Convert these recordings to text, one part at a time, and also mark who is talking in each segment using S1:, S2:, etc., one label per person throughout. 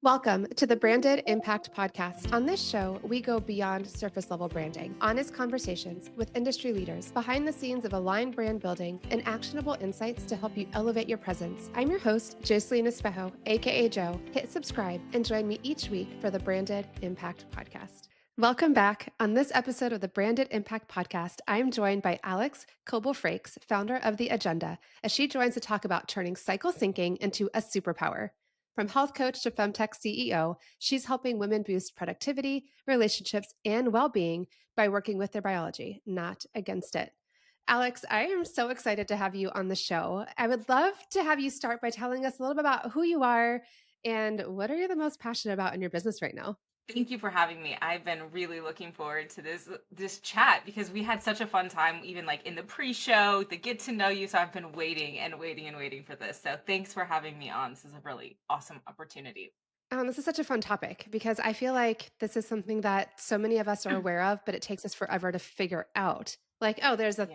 S1: Welcome to the Branded Impact Podcast. On this show, we go beyond surface level branding, honest conversations with industry leaders, behind the scenes of aligned brand building, and actionable insights to help you elevate your presence. I'm your host, Jocelyn Espejo, aka Joe. Hit subscribe and join me each week for the Branded Impact Podcast. Welcome back. On this episode of the Branded Impact Podcast, I'm joined by Alyx Coble-Frakes, founder of The Agenda, as she joins to talk about turning cycle syncing into a superpower. From health coach to femtech CEO, she's helping women boost productivity, relationships, and well-being by working with their biology, not against it. Alyx, I am so excited to have you on the show. I would love to have you start by telling us a little bit about who you are and what are you the most passionate about in your business right now?
S2: Thank you for having me. I've been really looking forward to this chat because we had such a fun time, even like in the pre-show, the get to know you. So I've been waiting and waiting and waiting for this. So thanks for having me on. This is a really awesome opportunity.
S1: This is such a fun topic because I feel like this is something that so many of us are aware of, but it takes us forever to figure out. Like, oh, there's
S2: Yeah.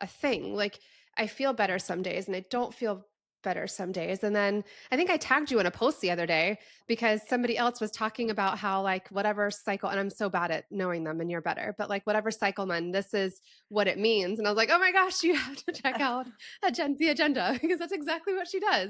S1: a thing. Like, I feel better some days and I don't feel better some days. And then I think I tagged you in a post the other day because somebody else was talking about how, like, whatever cycle, and I'm so bad at knowing them and you're better, but like, whatever cycle man, this is what it means. And I was like, oh my gosh, you have to check out the agenda because that's exactly what she does.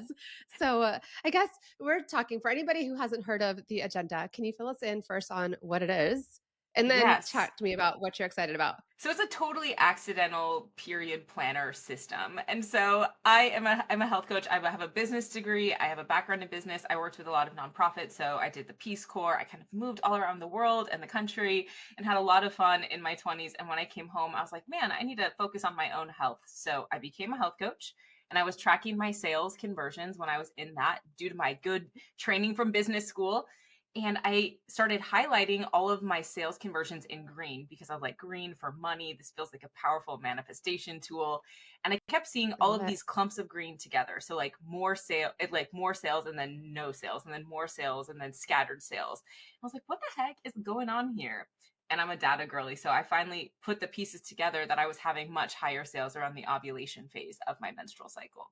S1: So I guess we're talking for anybody who hasn't heard of the agenda. Can you fill us in first on what it is? And then
S2: Yes.
S1: chat to me about what you're excited about.
S2: So it's a totally accidental period planner system. And so I'm a health coach. I have a business degree. I have a background in business. I worked with a lot of nonprofits. So I did the Peace Corps. I kind of moved all around the world and the country and had a lot of fun in my 20s. And when I came home, I was like, man, I need to focus on my own health. So I became a health coach and I was tracking my sales conversions when I was in that due to my good training from business school. And I started highlighting all of my sales conversions in green because I was like, green for money. This feels like a powerful manifestation tool. And I kept seeing
S1: I
S2: all
S1: love
S2: of
S1: it.
S2: these clumps of green together. So like more sales and then no sales and then more sales and then scattered sales. I was like, what the heck is going on here? And I'm a data girly. So I finally put the pieces together that I was having much higher sales around the ovulation phase of my menstrual cycle.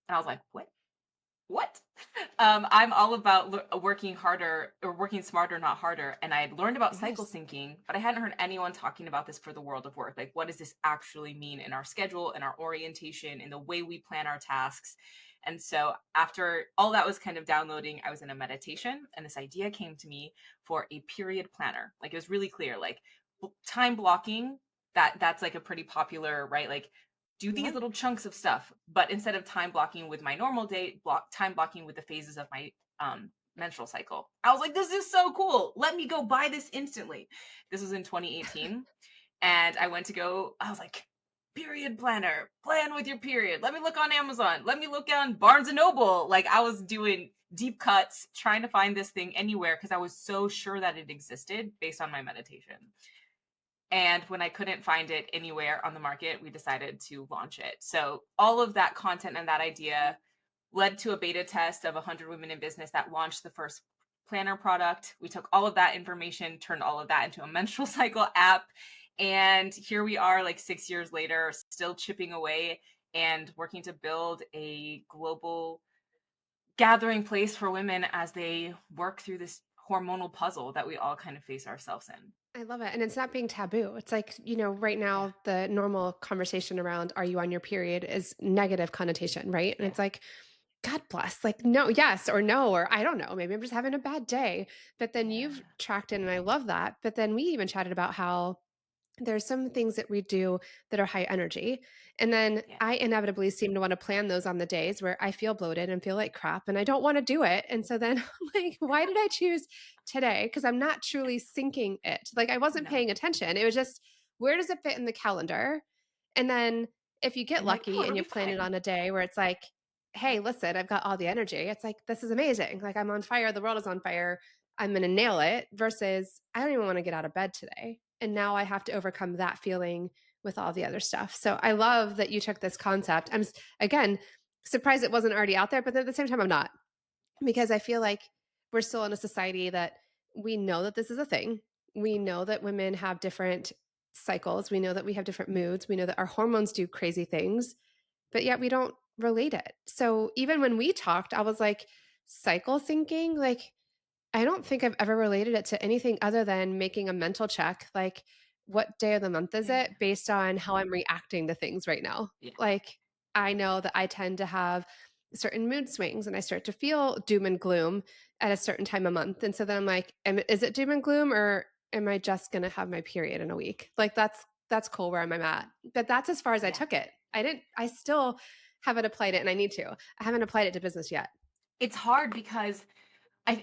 S2: And I was like, what? I'm all about working harder or working smarter, not harder. And I had learned about cycle
S1: Yes.
S2: syncing, but I hadn't heard anyone talking about this for the world of work. Like, what does this actually mean in our schedule, in our orientation, in the way we plan our tasks? And so, after all that was kind of downloading, I was in a meditation, and this idea came to me for a period planner. Like, it was really clear, like time blocking. That's like a pretty popular, right? Like do these
S1: Yeah.
S2: little chunks of stuff, but instead of time blocking with my normal day, time blocking with the phases of my menstrual cycle. I was like, this is so cool. Let me go buy this instantly. This was in 2018. And I went to go, I was like, period planner, plan with your period. Let me look on Amazon. Let me look on Barnes and Noble. Like I was doing deep cuts, trying to find this thing anywhere because I was so sure that it existed based on my meditation. And when I couldn't find it anywhere on the market, we decided to launch it. So all of that content and that idea led to a beta test of 100 women in business that launched the first planner product. We took all of that information, turned all of that into a menstrual cycle app. And here we are, like 6 years later, still chipping away and working to build a global gathering place for women as they work through this hormonal puzzle that we all kind of face ourselves in.
S1: I love it. And it's not being taboo. It's like, right
S2: Yeah.
S1: now, the normal conversation around are you on your period is negative connotation, right? And
S2: Yeah.
S1: it's like, God bless, like, no, yes, or no, or I don't know, maybe I'm just having a bad day. But then
S2: Yeah.
S1: you've tracked in, and I love that. But then we even chatted about how there's some things that we do that are high energy. And then
S2: Yeah.
S1: I inevitably seem to want to plan those on the days where I feel bloated and feel like crap and I don't want to do it. And so then I'm like, why did I choose today? Because I'm not truly syncing it. Like I wasn't
S2: No.
S1: paying attention. It was just, where does it fit in the calendar? And then if you get
S2: And like, oh,
S1: lucky
S2: it'll
S1: and you
S2: be
S1: plan it
S2: fine.
S1: on a day where it's like, hey, listen, I've got all the energy. It's like, this is amazing. Like I'm on fire. The world is on fire. I'm going to nail it versus I don't even want to get out of bed today. And now I have to overcome that feeling with all the other stuff. So I love that you took this concept. Again, surprised it wasn't already out there, but at the same time, I'm not because I feel like we're still in a society that we know that this is a thing. We know that women have different cycles. We know that we have different moods. We know that our hormones do crazy things, but yet we don't relate it. So even when we talked, I was like, cycle syncing, like, I don't think I've ever related it to anything other than making a mental check, like, what day of the month is
S2: Yeah.
S1: it based on how I'm reacting to things right now?
S2: Yeah.
S1: Like, I know that I tend to have certain mood swings and I start to feel doom and gloom at a certain time of month. And so then I'm like, is it doom and gloom or am I just going to have my period in a week? Like that's cool where I'm at. But that's as far as I
S2: Yeah.
S1: took it. I still haven't applied it and I need to. I haven't applied it to business yet.
S2: It's hard because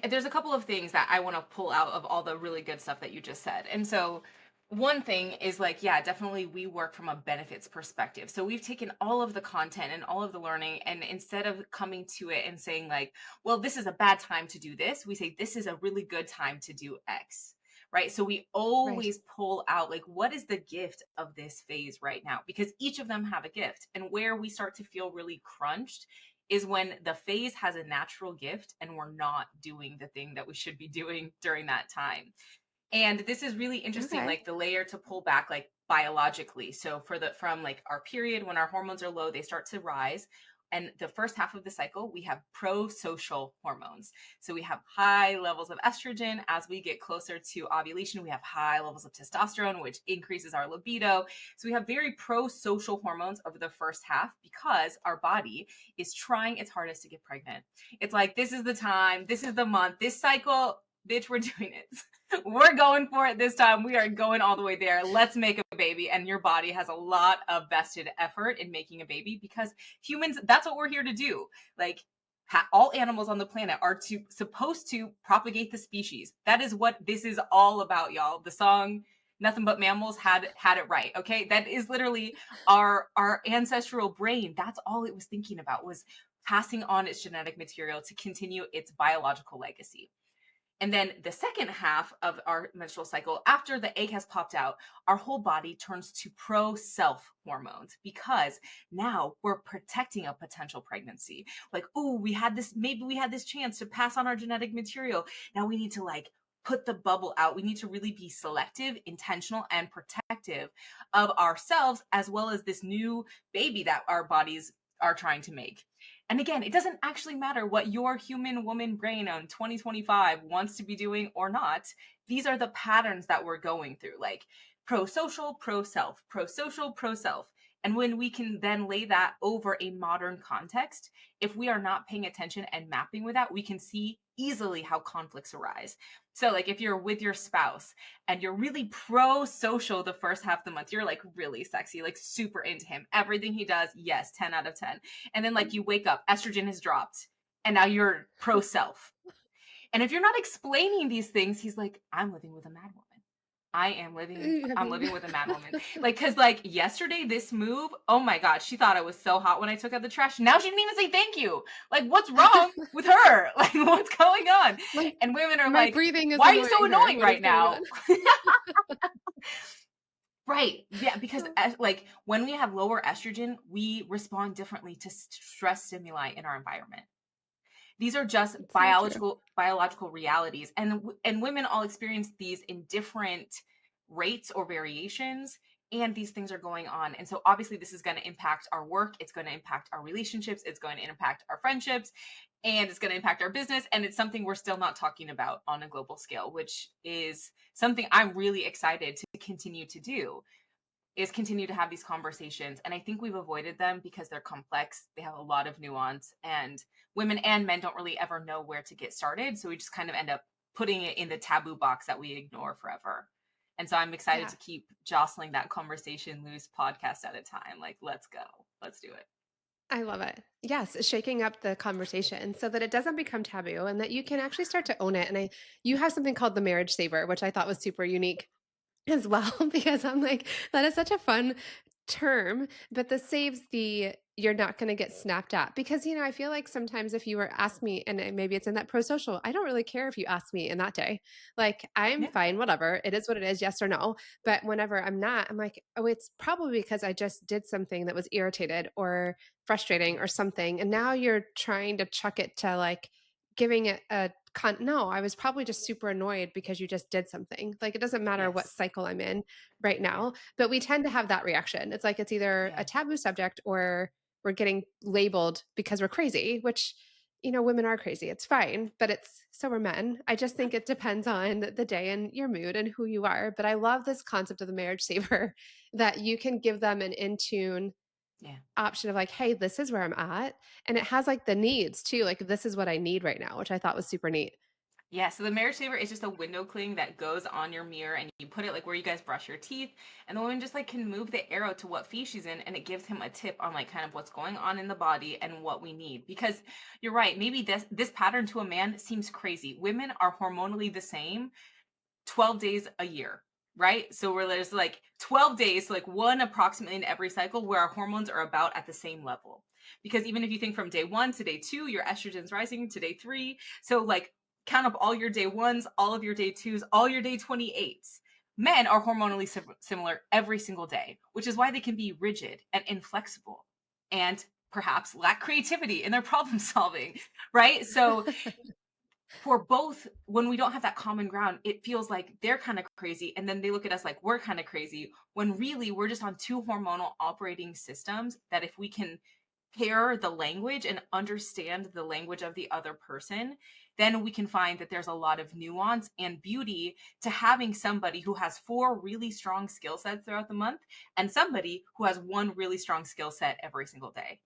S2: there's a couple of things that I want to pull out of all the really good stuff that you just said. And so, one thing is like, yeah, definitely we work from a benefits perspective. So, we've taken all of the content and all of the learning, and instead of coming to it and saying, like, well, this is a bad time to do this, we say, this is a really good time to do X. Right. So we
S1: Right.
S2: always pull out like, what is the gift of this phase right now? Because each of them have a gift. And where we start to feel really crunched is when the phase has a natural gift and we're not doing the thing that we should be doing during that time. And this is really interesting,
S1: Okay.
S2: like the layer to pull back, like biologically. So from like our period, when our hormones are low, they start to rise. And the first half of the cycle, we have pro-social hormones. So we have high levels of estrogen. As we get closer to ovulation, we have high levels of testosterone, which increases our libido. So we have very pro-social hormones over the first half because our body is trying its hardest to get pregnant. It's like, this is the time, this is the month, this cycle, bitch, we're doing it. We're going for it this time. We are going all the way there. Let's make a baby. And your body has a lot of vested effort in making a baby because humans, that's what we're here to do. Like, all animals on the planet are supposed to propagate the species. That is what this is all about, y'all. The song Nothing But Mammals had it right. Okay, that is literally our ancestral brain. That's all it was thinking about, was passing on its genetic material to continue its biological legacy. And then the second half of our menstrual cycle, after the egg has popped out, our whole body turns to pro self hormones because now we're protecting a potential pregnancy. Like, oh, maybe we had this chance to pass on our genetic material. Now we need to like put the bubble out. We need to really be selective, intentional, and protective of ourselves as well as this new baby that our bodies are trying to make. And again, it doesn't actually matter what your human woman brain on 2025 wants to be doing or not. These are the patterns that we're going through, like pro social, pro self, pro social, pro self. And when we can then lay that over a modern context, if we are not paying attention and mapping with that, we can see easily how conflicts arise. So, like if you're with your spouse and you're really pro social the first half of the month, you're like really sexy, like super into him. Everything he does, yes, 10 out of 10. And then like you wake up, estrogen has dropped, and now you're pro self. And if you're not explaining these things, he's like, I'm living with a mad woman.
S1: Have
S2: I'm
S1: you
S2: living with a mad woman. Like, cause like yesterday, this move, oh my God, she thought I was so hot when I took out the trash. Now she didn't even say thank you. Like, what's wrong with her? Like, what's going on?
S1: like,
S2: And women are
S1: my
S2: like,
S1: breathing is
S2: why are you so
S1: annoying her.
S2: annoying
S1: What is
S2: right
S1: going
S2: now?
S1: on?
S2: Right. Yeah, because like when we have lower estrogen, we respond differently to stress stimuli in our environment. These are just
S1: It's so true.
S2: biological realities, and women all experience these in different rates or variations, and these things are going on. And so obviously this is going to impact our work, it's going to impact our relationships, it's going to impact our friendships, and it's going to impact our business, and it's something we're still not talking about on a global scale, which is something I'm really excited to continue to do, is continue to have these conversations. And I think we've avoided them because they're complex. They have a lot of nuance, and women and men don't really ever know where to get started. So we just kind of end up putting it in the taboo box that we ignore forever. And so I'm excited
S1: Yeah.
S2: to keep jostling that conversation loose, podcast at a time. Like, let's go. Let's do it.
S1: I love it. Yes, shaking up the conversation so that it doesn't become taboo and that you can actually start to own it. And you have something called the marriage saver, which I thought was super unique as well, because I'm like, that is such a fun term, but this saves the you're not going to get snapped at because I feel like sometimes if you were asked me and maybe it's in that pro social, I don't really care if you ask me in that day. Like I'm
S2: Yeah.
S1: fine, whatever. It is what it is, yes or no. But whenever I'm not, I'm like, oh, it's probably because I just did something that was irritated or frustrating or
S2: Yes.
S1: something. And now you're trying to chuck it to like giving it a no, I was probably just super annoyed because you just did something. Like it doesn't matter what
S2: Yes.
S1: cycle I'm in right
S2: Yeah.
S1: now, but we tend to have that reaction. It's like it's either
S2: Yeah.
S1: a taboo subject or we're getting labeled because we're crazy, which women are crazy. It's fine, but so are men. I just think it depends on the day and your mood and who you are. But I love this concept of the marriage saver that you can give them an in tune
S2: Yeah.
S1: option of like, hey, this is where I'm at. And it has like the needs too. Like, this is what I need right now, which I thought was super neat.
S2: Yeah, so the marriage saver is just a window cling that goes on your mirror and you put it like where you guys brush your teeth, and the woman just like can move the arrow to what phase she's in, and it gives him a tip on like kind of what's going on in the body and what we need. Because you're right, maybe this pattern to a man seems crazy. Women are hormonally the same 12 days a year, right? So where there's like 12 days, so like one approximately in every cycle where our hormones are about at the same level. Because even if you think from day 1 to day 2, your estrogen's rising to day 3. So like count up all your day 1s, all of your day 2s, all your day 28s. Men are hormonally similar every single day, which is why they can be rigid and inflexible and perhaps lack creativity in their problem solving, right? So for both, when we don't have that common ground, it feels like they're kind of crazy, and then they look at us like we're kind of crazy, when really we're just on two hormonal operating systems that if we can pair the language and understand the language of the other person, then we can find that there's a lot of nuance and beauty to having somebody who has four really strong skill sets throughout the month and somebody who has one really strong skill set every single day.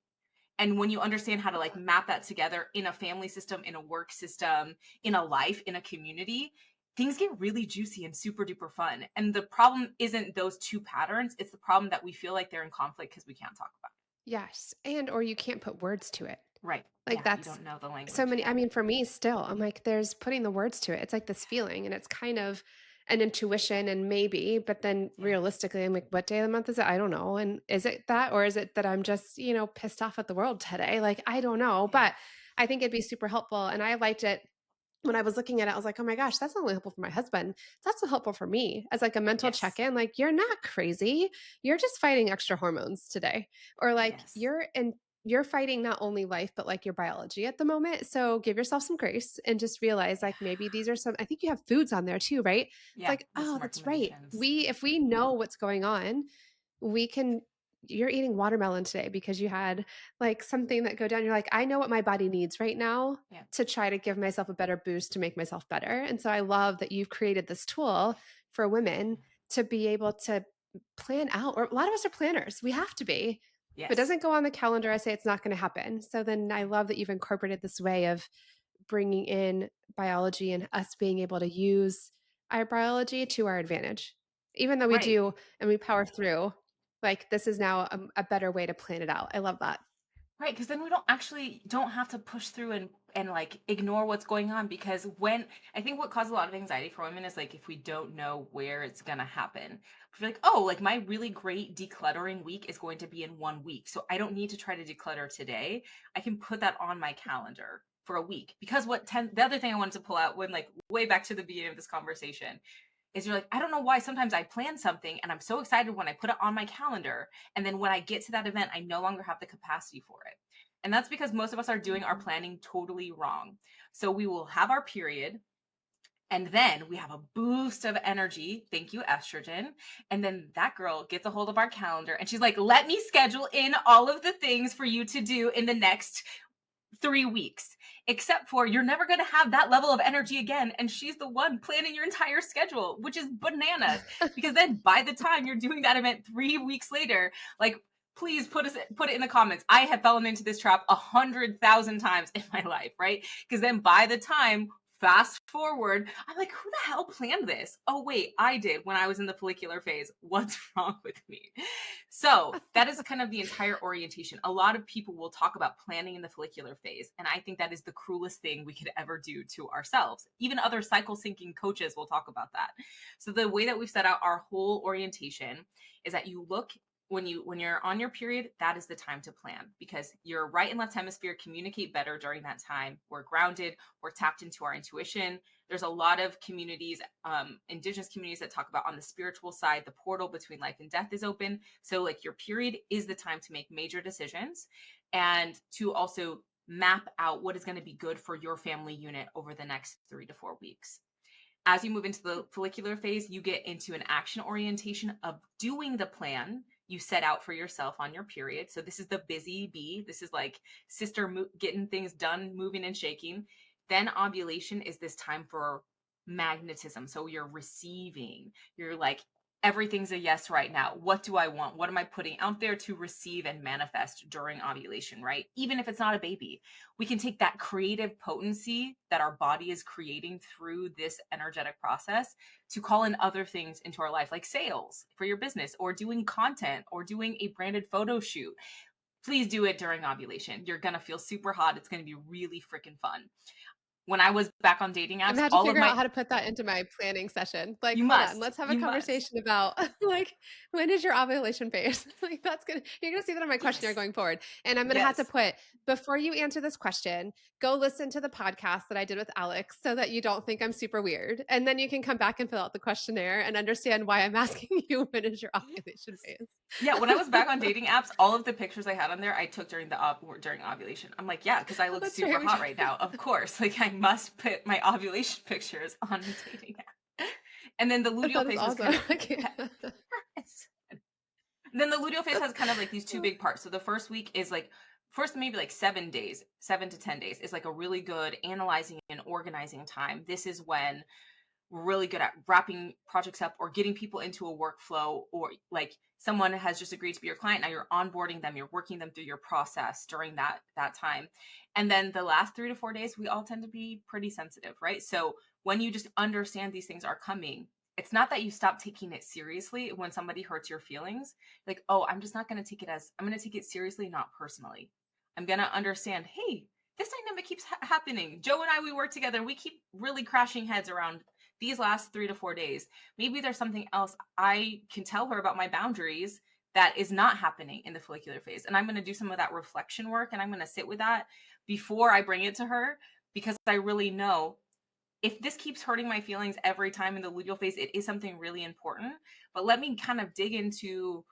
S2: And when you understand how to like map that together in a family system, in a work system, in a life, in a community, things get really juicy and super duper fun. And the problem isn't those two patterns, it's the problem that we feel like they're in conflict because we can't talk about
S1: Yes. And or you can't put words to it.
S2: it. Right.
S1: Like
S2: Yeah, you
S1: that's
S2: don't know the
S1: so
S2: language.
S1: many, I
S2: Yeah.
S1: mean, for me still, I'm like, there's putting the words to it. It's like this feeling and it's kind of an intuition and maybe, but then
S2: Yeah.
S1: realistically, I'm like, what day of the month is it? I don't know. And is it that, or is it that I'm just, pissed off at the world today? Like, I don't know,
S2: Yeah.
S1: but I think it'd be super helpful. And I liked it when I was looking at it, I was like, oh my gosh, that's not only helpful for my husband. That's so helpful for me as like a mental
S2: Yes.
S1: check-in. Like, you're not crazy. You're just fighting extra hormones today. Or like
S2: Yes.
S1: you're fighting not only life, but like your biology at the moment. So give yourself some grace and just realize
S2: Yeah.
S1: like maybe these are some, I think you have foods on there too, right? It's
S2: Yeah.
S1: like,
S2: There's
S1: oh,
S2: some
S1: that's right.
S2: recommendations.
S1: If we know what's going on, we can you're eating watermelon today because you had like something that go down. You're like, I know what my body needs right now
S2: Yeah.
S1: to try to give myself a better boost to make myself better. And so I love that you've created this tool for women to be able to plan out, or a lot of us are planners. We have to be. If it
S2: Yes.
S1: doesn't go on the calendar, I say it's not going to happen. So then I
S2: Yeah.
S1: love that you've incorporated this way of bringing in biology and us being able to use our biology to our advantage. Even though we
S2: Right.
S1: do and we power through, like this is now a better way to plan it out. I love that.
S2: Right, because then we don't have to push through and like ignore what's going on, because when I think what causes a lot of anxiety for women is like if we don't know where it's gonna happen. We're like, oh, like my really great decluttering week is going to be in 1 week. So I don't need to try to declutter today. I can put that on my calendar for a week. Because the other thing I wanted to pull out when like way back to the beginning of this conversation is you're like, I don't know why sometimes I plan something and I'm so excited when I put it on my calendar. And then when I get to that event, I no longer have the capacity for it. And that's because most of us are doing our planning totally wrong. So we will have our period, and then we have a boost of energy. Thank you, estrogen. And then that girl gets a hold of our calendar and she's like, let me schedule in all of the things for you to do in the next 3 weeks, except for you're never going to have that level of energy again. And she's the one planning your entire schedule, which is bananas. Because then by the time you're doing that event 3 weeks later, like, please put it in the comments. I have fallen into this trap 100,000 times in my life, right? Because then by the time, fast forward, I'm like, who the hell planned this? Oh, wait, I did when I was in the follicular phase. What's wrong with me? So that is kind of the entire orientation. A lot of people will talk about planning in the follicular phase. And I think that is the cruelest thing we could ever do to ourselves. Even other cycle syncing coaches will talk about that. So the way that we've set out our whole orientation is that you look when you're on your period, that is the time to plan, because your right and left hemisphere communicate better during that time. We're grounded, we're tapped into our intuition. There's a lot of communities, indigenous communities, that talk about on the spiritual side, the portal between life and death is open. So like your period is the time to make major decisions and to also map out what is going to be good for your family unit over the next 3 to 4 weeks. As you move into the follicular phase, you get into an action orientation of doing the plan you set out for yourself on your period. So this is the busy bee. This is like sister getting things done, moving and shaking. Then ovulation is this time for magnetism. So you're receiving. You're like, everything's a yes right now. What do I want? What am I putting out there to receive and manifest during ovulation, right? Even if it's not a baby, we can take that creative potency that our body is creating through this energetic process to call in other things into our life, like sales for your business, or doing content, or doing a branded photo shoot. Please do it during ovulation. You're going to feel super hot. It's going to be really freaking fun. When I was back on dating
S1: I'm
S2: apps,
S1: gonna have to
S2: all of
S1: figure out
S2: my,
S1: how to put that into my planning session. Like,
S2: you
S1: hold on,
S2: must,
S1: let's have a
S2: you must.
S1: conversation about like when is your ovulation phase? Like that's gonna you're gonna see that on my questionnaire
S2: Yes.
S1: going forward. And I'm gonna have to
S2: Yes.
S1: put before you answer this question, go listen to the podcast that I did with Alyx so that you don't think I'm super weird. And then you can come back and fill out the questionnaire and understand why I'm asking you when is your ovulation phase.
S2: Yeah, when I was back on dating apps, all of the pictures I had on there, I took during during ovulation. I'm like, yeah, because I
S1: Oh,
S2: look
S1: that's
S2: super
S1: right.
S2: hot right now. Of course, like I must put my ovulation pictures on the dating app. And then the luteal
S1: That is
S2: phase is
S1: awesome.
S2: kind of
S1: I can't.
S2: then the luteal phase has kind of like these two big parts. So the first week is like first maybe like 7 days, 7 to 10 days is like a really good analyzing and organizing time. This is when we're really good at wrapping projects up or getting people into a workflow, or like someone has just agreed to be your client, now you're onboarding them, you're working them through your process during that time. And then the last 3 to 4 days we all tend to be pretty sensitive, right? So when you just understand these things are coming, it's not that you stop taking it seriously when somebody hurts your feelings. Like, oh, I'm just not going to take it as, I'm going to take it seriously, not personally. I'm going to understand, hey, this dynamic keeps happening. Joe and I, we work together and we keep really crashing heads around these last 3 to 4 days. Maybe there's something else I can tell her about my boundaries that is not happening in the follicular phase. And I'm going to do some of that reflection work and I'm going to sit with that before I bring it to her, because I really know if this keeps hurting my feelings every time in the luteal phase, it is something really important. But let me kind of dig into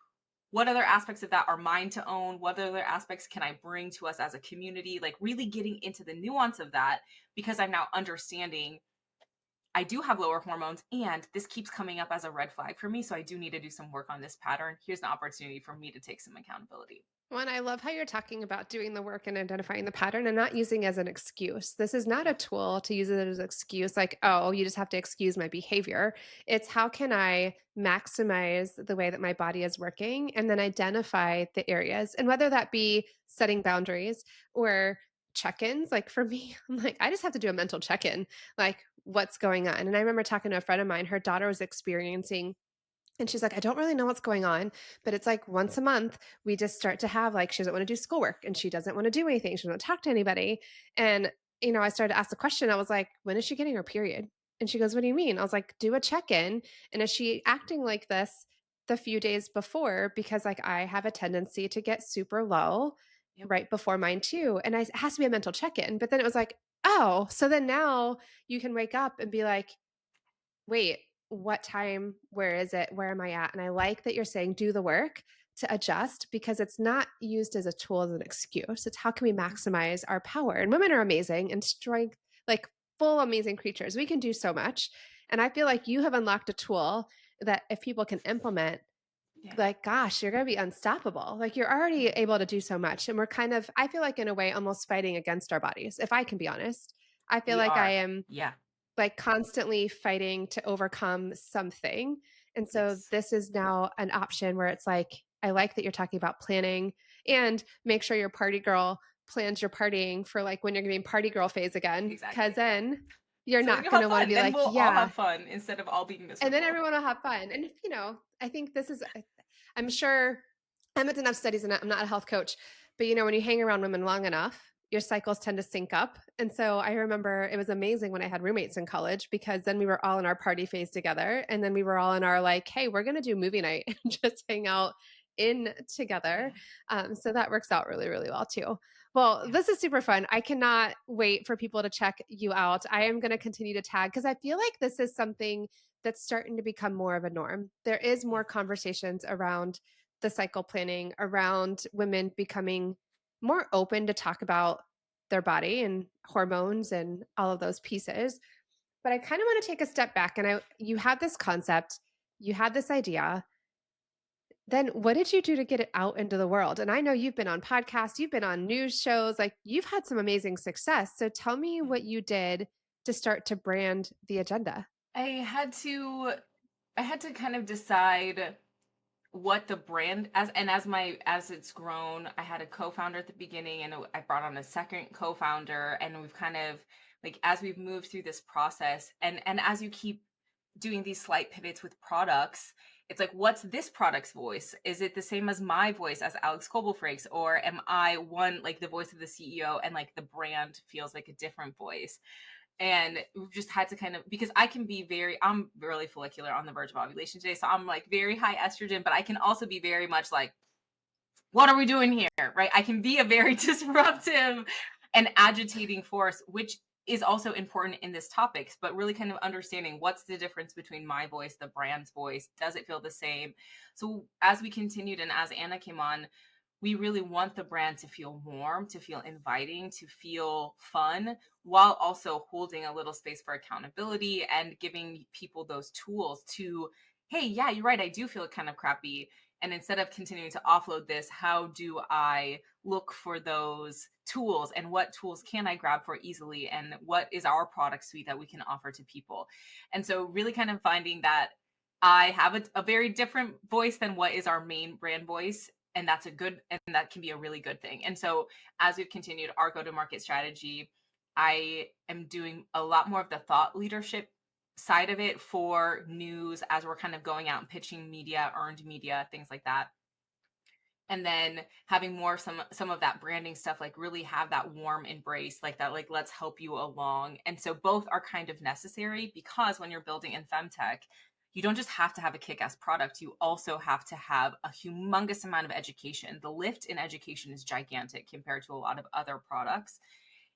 S2: what other aspects of that are mine to own, what other aspects can I bring to us as a community, like really getting into the nuance of that, because I'm now understanding I do have lower hormones and this keeps coming up as a red flag for me. So I do need to do some work on this pattern. Here's an opportunity for me to take some accountability.
S1: One, I love how you're talking about doing the work and identifying the pattern and not using it as an excuse. This is not a
S2: Yeah.
S1: tool to use it as an excuse, like, oh, you just have to excuse my behavior. It's how can I maximize the way that my body is working and then identify the areas. And whether that be setting boundaries or check ins, like for me, I'm like, I just have to do a mental check in, like, what's going on. And I remember talking to a friend of mine, her daughter was experiencing and she's like, I don't really know what's going on, but it's like once a month, we just start to have like, she doesn't want to do schoolwork and she doesn't want to do anything. She doesn't want to talk to anybody. And, I started to ask the question. I was like, when is she getting her period? And she goes, what do you mean? I was like, do a check in. And is she acting like this the few days before? Because like I have a tendency to get super low
S2: Yep.
S1: right before mine too. And it has to be a mental check in. But then it was like, oh, so then now you can wake up and be like, wait, what time? Where is it? Where am I at? And I like that you're saying do the work to adjust because it's not used as a tool, as an excuse. It's how can we
S2: Mhm.
S1: maximize our power? And women are amazing and strength, like full amazing creatures. We can do so much. And I feel like you have unlocked a tool that if people can implement,
S2: Yeah.
S1: like, gosh, you're going to be unstoppable. Like you're already
S2: Yeah.
S1: able to do so much. And we're kind of, I feel like in a way, almost fighting against our bodies. If I can be honest, I feel
S2: We
S1: like I
S2: are.
S1: am
S2: Yeah.
S1: like constantly fighting to overcome something. And so
S2: Yes.
S1: this is now an option where it's like, I like that you're talking about planning and make sure your party girl plans your partying for like when you're going to be in party girl phase again. Cause
S2: Exactly.
S1: then you're
S2: So then
S1: not
S2: you'll
S1: going
S2: have
S1: to want to
S2: fun.
S1: be
S2: Then
S1: like,
S2: we'll all
S1: yeah.
S2: have fun instead of all being
S1: And then
S2: miserable.
S1: everyone will have fun. And, I think this is, I'm sure I haven't done enough studies in it. I'm not a health coach, but when you hang around women long enough, your cycles tend to sync up. And so I remember it was amazing when I had roommates in college because then we were all in our party phase together. And then we were all in our like, hey, we're going to do movie night and just hang out in together.
S2: Yeah.
S1: So that works out really, really well too. Well,
S2: Yeah.
S1: this is super fun. I cannot wait for people to check you out. I am going to continue to tag because I feel like this is something that's starting to become more of a norm. There is
S2: Yeah.
S1: more conversations around the cycle planning, around women becoming more open to talk about their body and hormones and all of those pieces. But I kind of want to take a step back and you had this concept, you had this idea. Then what did you do to get it out into the world? And I know you've been on podcasts, you've been on news shows, like you've had some amazing success. So tell me what you did to start to brand the agenda.
S2: I had to I had to kind of decide what the brand as it's grown. I had a co-founder at the beginning, and I brought on a second co-founder, and we've kind of, like, as we've moved through this process, and as you keep doing these slight pivots with products, it's like, what's this product's voice? Is it the same as my voice as Alyx Coble-Frakes, or am I one, like the voice of the CEO, and like the brand feels like a different voice? And we've just had to kind of, because I'm really follicular, on the verge of ovulation today, so I'm like very high estrogen, but I can also be very much like, what are we doing here, right? I can be a very disruptive and agitating force, which is also important in this topic, but really kind of understanding what's the difference between my voice, the brand's voice, does it feel the same? So as we continued, and as Anna came on, we really want the brand to feel warm, to feel inviting, to feel fun, while also holding a little space for accountability and giving people those tools to, hey, yeah, you're right, I do feel kind of crappy. And instead of continuing to offload this, how do I look for those tools, and what tools can I grab for easily? And what is our product suite that we can offer to people? And so, really kind of finding that I have a very different voice than what is our main brand voice, and that can be a really good thing. And so, as we've continued our go to market strategy, I am doing a lot more of the thought leadership side of it for news, as we're kind of going out and pitching media, earned media, things like that. And then having more, some of that branding stuff, like really have that warm embrace, like that, like, let's help you along. And so both are kind of necessary, because when you're building in femtech, you don't just have to have a kick-ass product, you also have to have a humongous amount of education. The lift in education is gigantic compared to a lot of other products,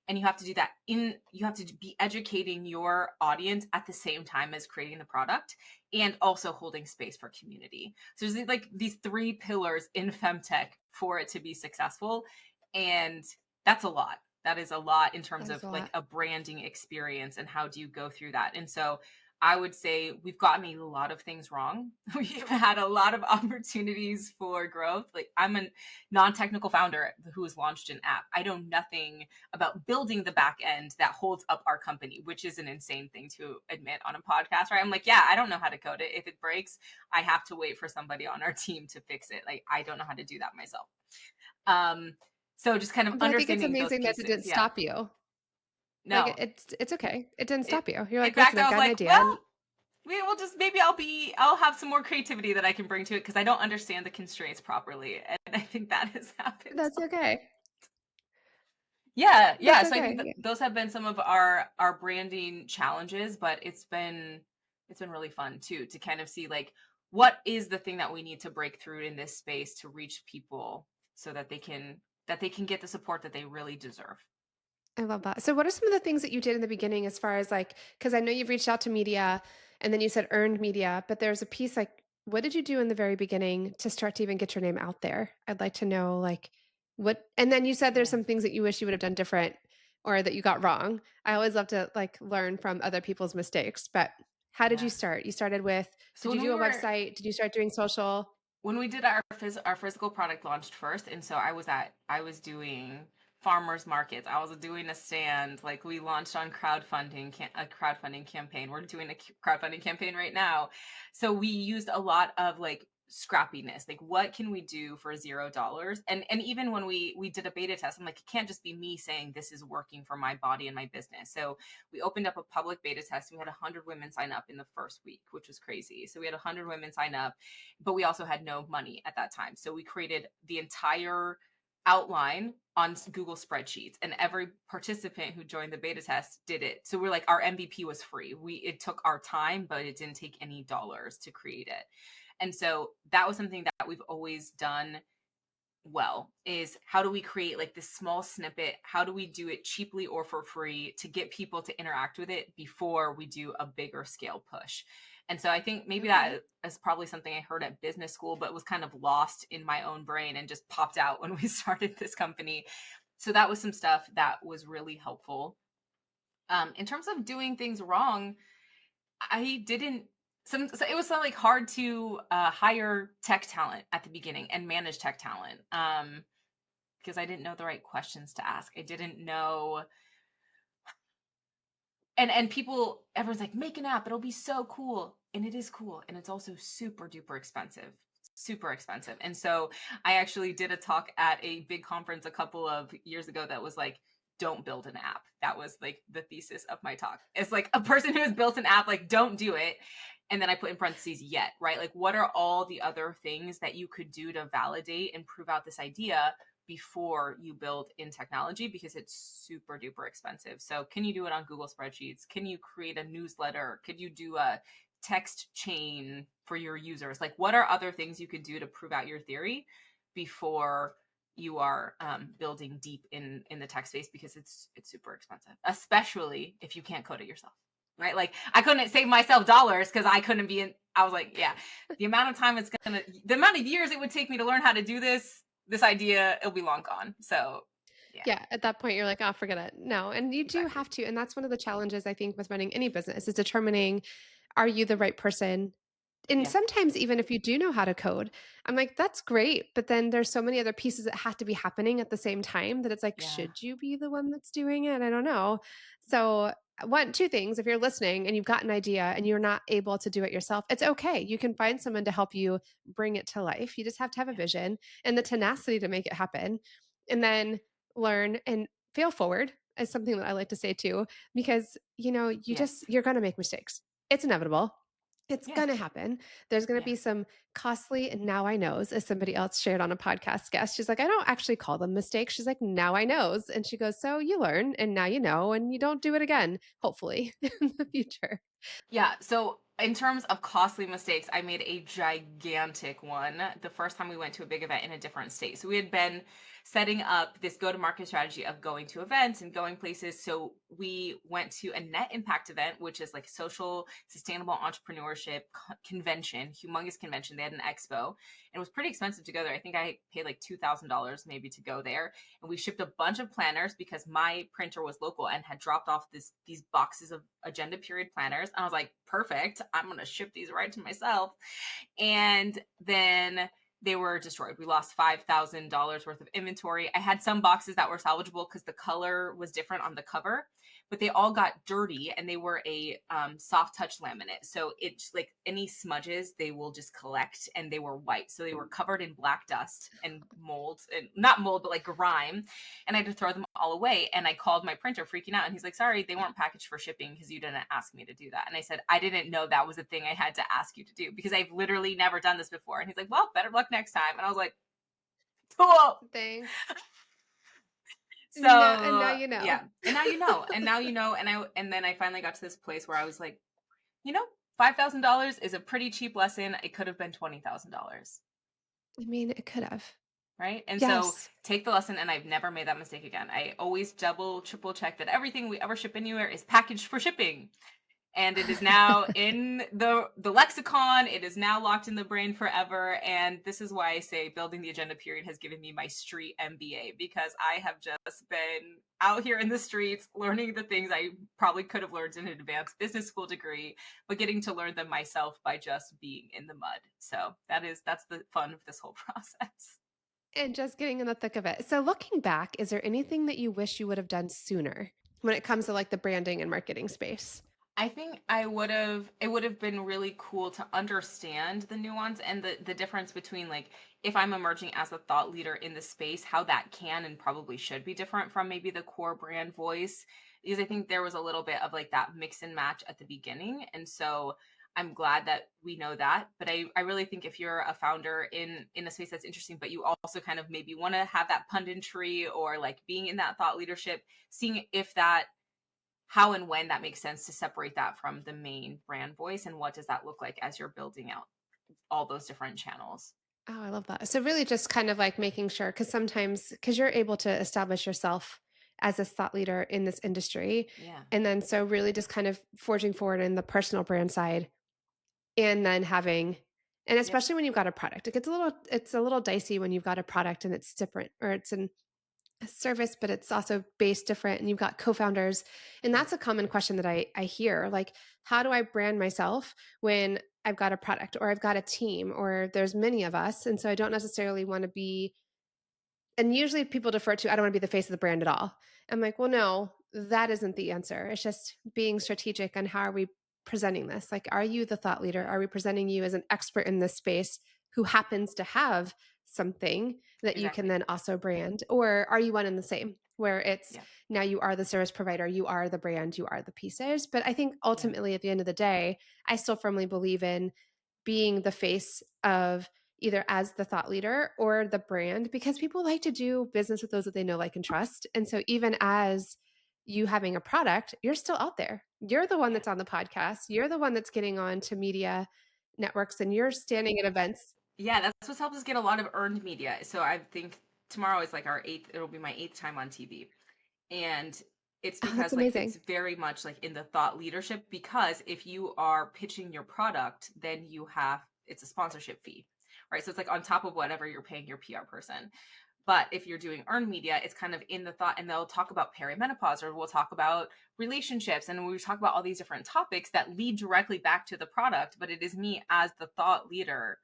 S2: and you have to do that you have to be educating your audience at the same time as creating the product, and also holding space for community. So there's like these three pillars in femtech for it to be successful, and that's a lot. That is a lot in terms
S1: That is
S2: of
S1: a
S2: like
S1: lot.
S2: a branding experience, and how do you go through that. And so I would say we've gotten a lot of things wrong. We've had a lot of opportunities for growth. Like, I'm a non-technical founder who has launched an app. I know nothing about building the back end that holds up our company, which is an insane thing to admit on a podcast, right? I'm like, yeah, I don't know how to code it. If it breaks, I have to wait for somebody on our team to fix it. Like, I don't know how to do that myself. Um, so just kind of
S1: But I think it's
S2: understanding those
S1: amazing that it
S2: pieces.
S1: didn't
S2: Yeah.
S1: stop you. Like
S2: No.
S1: it's okay. It didn't
S2: It
S1: stop you. You're
S2: in
S1: like,
S2: fact,
S1: listen,
S2: I
S1: I've
S2: was
S1: got an
S2: like,
S1: idea. And
S2: well, we will just, maybe I'll have some more creativity that I can bring to it, because I don't understand the constraints properly. And I think that has happened.
S1: that's okay.
S2: Yeah, yeah.
S1: That's
S2: So I think
S1: okay. Yeah.
S2: those have been some of our branding challenges, but it's been really fun too, to kind of see, like, what is the thing that we need to break through in this space to reach people, so that they can get the support that they really deserve.
S1: I love that. So what are some of the things that you did in the beginning, as far as like, because I know you've reached out to media and then you said earned media, but there's a piece like, what did you do in the very beginning to start to even get your name out there? I'd like to know like what, and then you said there's
S2: Yeah,
S1: some things that you wish you would have done different or that you got wrong. I always love to like learn from other people's mistakes, but how did you
S2: yeah.
S1: start? You started with,
S2: So
S1: did you
S2: when we
S1: do a
S2: were
S1: website? Did you start doing social?
S2: when we did our physical product launched first, and so I was doing farmers markets, I was doing a stand, like, we launched on a crowdfunding campaign. We're doing a crowdfunding campaign right now. So we used a lot of, like, scrappiness, like, what can we do for $0? And even when we did a beta test, I'm like, it can't just be me saying this is working for my body and my business. So we opened up a public beta test. We had 100 women sign up in the first week, which was crazy. So we had 100 women sign up, but we also had no money at that time. So we created the entire outline on Google spreadsheets, and every participant who joined the beta test did it. So we're like, our MVP was free. It took our time, but it didn't take any dollars to create it. And so that was something that we've always done well, is how do we create, like, this small snippet? How do we do it cheaply or for free to get people to interact with it before we do a bigger scale push? And so I think maybe
S1: Okay.
S2: that is probably something I heard at business school, but was kind of lost in my own brain and just popped out when we started this company. So that was some stuff that was really helpful. In terms of doing things wrong, I didn't so it was like hard to hire tech talent at the beginning and manage tech talent, because I didn't know the right questions to ask. I didn't know, and people, everyone's like, make an app, it'll be so cool, and it is cool, and it's also super duper expensive, super expensive. And so I actually did a talk at a big conference a couple of years ago that was like, don't build an app. That was like the thesis of my talk. It's like a person who has built an app, like, don't do it. And then I put in parentheses yet, right? Like, what are all the other things that you could do to validate and prove out this idea before you build in technology, because it's super duper expensive. So can you do it on Google spreadsheets? Can you create a newsletter? Could you do a text chain for your users? Like, what are other things you could do to prove out your theory before you are building deep in the tech space, because it's super expensive, especially if you can't code it yourself, right? Like, I couldn't save myself dollars because I couldn't be in. I was like, yeah, the amount of time the amount of years it would take me to learn how to do this idea, it'll be long gone. So yeah,
S1: Yeah, at that point, you're like, oh, forget it. No. And you do
S2: exactly.
S1: have to. And that's one of the challenges I think with running any business is determining, are you the right person? And
S2: Yeah,
S1: sometimes even if you do know how to code, I'm like, that's great. But then there's so many other pieces that have to be happening at the same time that it's like,
S2: yeah,
S1: should you be the one that's doing it? I don't know. So two things, if you're listening and you've got an idea and you're not able to do it yourself, it's okay. You can find someone to help you bring it to life. You just have to have a
S2: yeah,
S1: vision and the tenacity to make it happen. And then learn and fail forward is something that I like to say too, because
S2: yes,
S1: you're going to make mistakes. It's inevitable. It's
S2: yeah,
S1: going to happen. There's going to
S2: yeah.
S1: be some costly now I knows, as somebody else shared on a podcast guest. She's like, I don't actually call them mistakes. She's like, now I knows. And she goes, so you learn and now you know, and you don't do it again, hopefully in the future.
S2: Yeah. So in terms of costly mistakes, I made a gigantic one the first time we went to a big event in a different state. So we had been setting up this go-to-market strategy of going to events and going places. So we went to a net impact event, which is like social sustainable entrepreneurship convention, humongous convention. They had an expo, and it was pretty expensive to go there. I think I paid like $2,000 maybe to go there, and we shipped a bunch of planners because my printer was local and had dropped off these boxes of agenda period planners. And I was like, perfect, I'm gonna ship these right to myself. And then they were destroyed. We lost $5,000 worth of inventory. I had some boxes that were salvageable because the color was different on the cover, but they all got dirty, and they were a soft touch laminate. So it's like any smudges, they will just collect, and they were white. So they were covered in black dust and mold, and not mold, but like grime. And I had to throw them all away. And I called my printer freaking out. And he's like, sorry, they weren't packaged for shipping because you didn't ask me to do that. And I said, I didn't know that was a thing I had to ask you to do because I've literally never done this before. And he's like, well, better luck next time. And I was like, cool.
S1: Thanks. No, and now
S2: So
S1: you know.
S2: yeah. And now you know. And now you know. And then I finally got to this place where I was like, you know, $5,000 is a pretty cheap lesson. It could have been $20,000.
S1: I mean, it could have.
S2: Right. And so
S1: Yes.
S2: take the lesson, and I've never made that mistake again. I always double, triple check that everything we ever ship anywhere is packaged for shipping. And it is now in the lexicon. It is now locked in the brain forever. And this is why I say building the agenda period has given me my street MBA, because I have just been out here in the streets learning the things I probably could have learned in an advanced business school degree, but getting to learn them myself by just being in the mud. So that's the fun of this whole process.
S1: And just getting in the thick of it. So looking back, is there anything that you wish you would have done sooner when it comes to like the branding and marketing space?
S2: I think it would have been really cool to understand the nuance and the difference between, like, if I'm emerging as a thought leader in the space, how that can and probably should be different from maybe the core brand voice. Because I think there was a little bit of like that mix and match at the beginning. And so I'm glad that we know that. But I really think if you're a founder in a space that's interesting, but you also kind of maybe want to have that punditry or like being in that thought leadership, seeing if that, how and when that makes sense to separate that from the main brand voice, and what does that look like as you're building out all those different channels.
S1: Oh, I love that. So really just kind of like making sure, because sometimes, because you're able to establish yourself as a thought leader in this industry.
S2: Yeah.
S1: And then so really just kind of forging forward in the personal brand side and then having, and
S2: Yep.
S1: especially when you've got a product, it's a little dicey when you've got a product and it's different or it's an a service, but it's also based different and you've got co-founders. And
S2: Yeah.
S1: that's a common question that I hear. Like, how do I brand myself when I've got a product or I've got a team or there's many of us. And so I don't necessarily want to be, and usually people defer to, I don't want to be the face of the brand at all. I'm like, well, no, that isn't the answer. It's just being strategic on how are we presenting this? Like, are you the thought leader? Are we presenting you as an expert in this space who happens to have something that you can
S2: Exactly.
S1: then also brand? Or are you one and the same where it's
S2: Yeah.
S1: now you are the service provider, you are the brand, you are the pieces? But I think
S2: Yeah.
S1: ultimately at the end of the day, I still firmly believe in being the face of either as the thought leader or the brand, because people like to do business with those that they know, like, and trust. And so even as you having a product, you're still out there. You're the one
S2: Yeah.
S1: that's on the podcast. You're the one that's getting on to media networks and you're standing at events.
S2: Yeah, that's what's helped us get a lot of earned media. So I think tomorrow is like our eighth, it'll be my eighth time on TV. And it's
S1: Oh, that's
S2: because like it's
S1: amazing.
S2: very much like in the thought leadership, because if you are pitching your product, then it's a sponsorship fee, right? So it's like on top of whatever you're paying your PR person. But if you're doing earned media, it's kind of in the thought, and they'll talk about perimenopause, or we'll talk about relationships, and we talk about all these different topics that lead directly back to the product. But it is me as the thought leader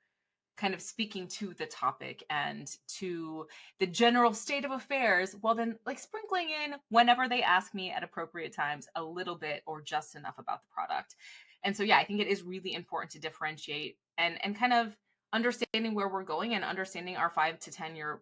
S2: kind of speaking to the topic and to the general state of affairs, well then like sprinkling in whenever they ask me at appropriate times a little bit or just enough about the product. And so yeah, I think it is really important to differentiate and kind of understanding where we're going and understanding our 5 to 10 year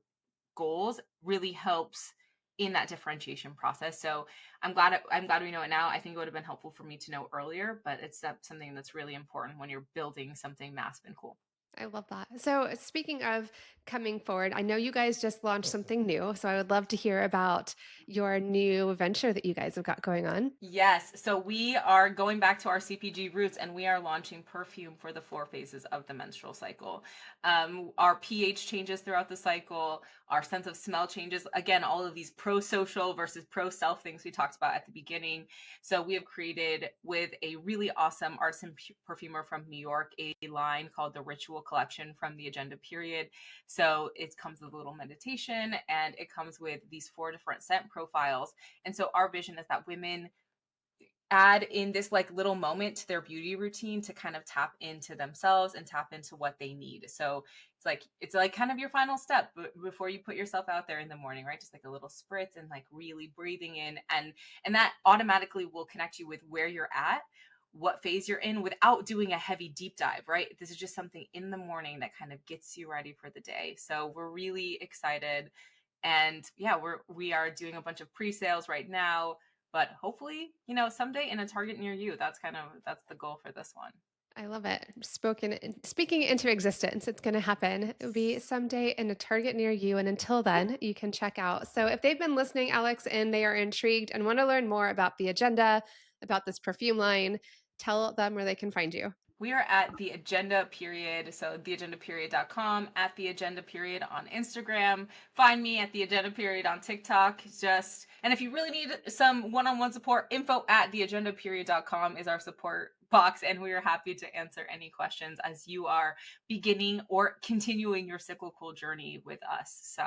S2: goals really helps in that differentiation process. So I'm glad we know it now. I think it would have been helpful for me to know earlier, but it's something that's really important when you're building something massive and cool.
S1: I love that. So, speaking of coming forward, I know you guys just launched something new. So, I would love to hear about your new venture that you guys have got going on.
S2: Yes. So we are going back to our CPG roots, and we are launching perfume for the 4 phases of the menstrual cycle. Our pH changes throughout the cycle. Our sense of smell changes. Again, all of these pro-social versus pro-self things we talked about at the beginning. So we have created with a really awesome artisan perfumer from New York, a line called the Ritual Collection from the Agenda Period. So it comes with a little meditation, and it comes with these 4 different scent profiles. And so our vision is that women add in this like little moment to their beauty routine to kind of tap into themselves and tap into what they need. So it's like kind of your final step before you put yourself out there in the morning, right? Just like a little spritz and like really breathing in, and that automatically will connect you with where you're at, what phase you're in, without doing a heavy deep dive, right? This is just something in the morning that kind of gets you ready for the day. So we're really excited. And yeah, we are doing a bunch of pre-sales right now, but hopefully, someday in a Target near you. That's the goal for this one.
S1: I love it. Speaking into existence, it's going to happen. It'll be someday in a Target near you. And until
S2: Yeah.
S1: then, you can check out. So, if they've been listening, Alex, and they are intrigued and want to learn more about the agenda, about this perfume line, tell them where they can find you.
S2: We are at the Agenda Period, so theagendaperiod.com, at the Agenda Period on Instagram. Find me at the Agenda Period on TikTok. And if you really need some one-on-one support, info at theagendaperiod.com is our support box, and we are happy to answer any questions as you are beginning or continuing your cyclical journey with us. So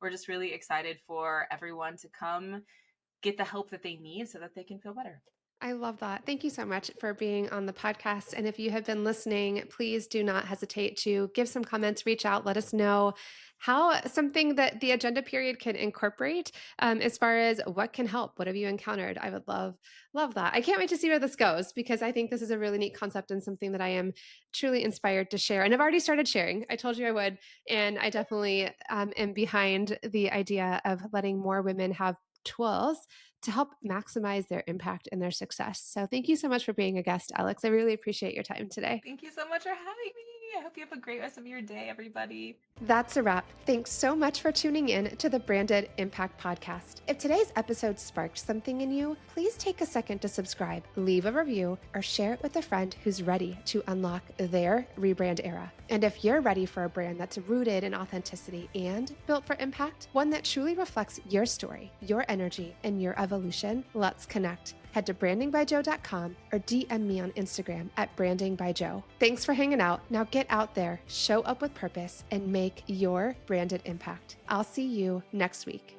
S2: we're just really excited for everyone to come get the help that they need so that they can feel better.
S1: I love that. Thank you so much for being on the podcast. And if you have been listening, please do not hesitate to give some comments, reach out, let us know how something that the agenda period can incorporate as far as what can help. What have you encountered? I would love that. I can't wait to see where this goes because I think this is a really neat concept and something that I am truly inspired to share. And I've already started sharing. I told you I would. And I definitely am behind the idea of letting more women have tools to help maximize their impact and their success. So thank you so much for being a guest, Alex. I really appreciate your time today.
S2: Thank you so much for having me. I hope you have a great rest of your day, everybody.
S1: That's a wrap. Thanks so much for tuning in to the Branded Impact Podcast. If today's episode sparked something in you, please take a second to subscribe, leave a review, or share it with a friend who's ready to unlock their rebrand era. And if you're ready for a brand that's rooted in authenticity and built for impact, one that truly reflects your story, your energy, and your evolution, let's connect. Head to brandingbyjoe.com or DM me on Instagram at brandingbyjoe. Thanks for hanging out. Now get out there, show up with purpose, and make your branded impact. I'll see you next week.